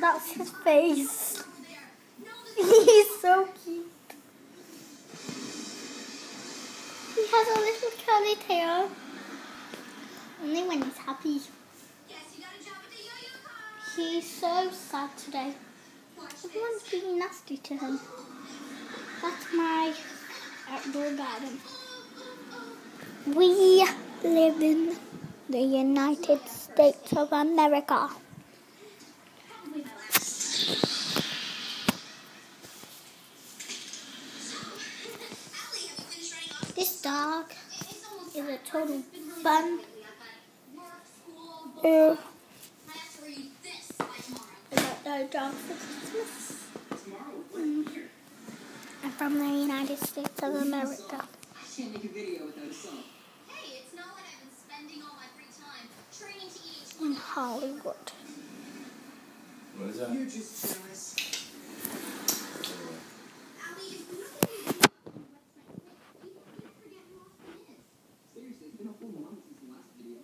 That's his face. He's so cute. He has a little curly tail. Only when he's happy. He's so sad today. Everyone's being nasty to him. That's my outdoor garden. We live in the United States of America. This dog is a total fun. I got no dog for Christmas. I'm from the United States of America. In Hollywood. What is that? Seriously, it's been a whole month since the last video.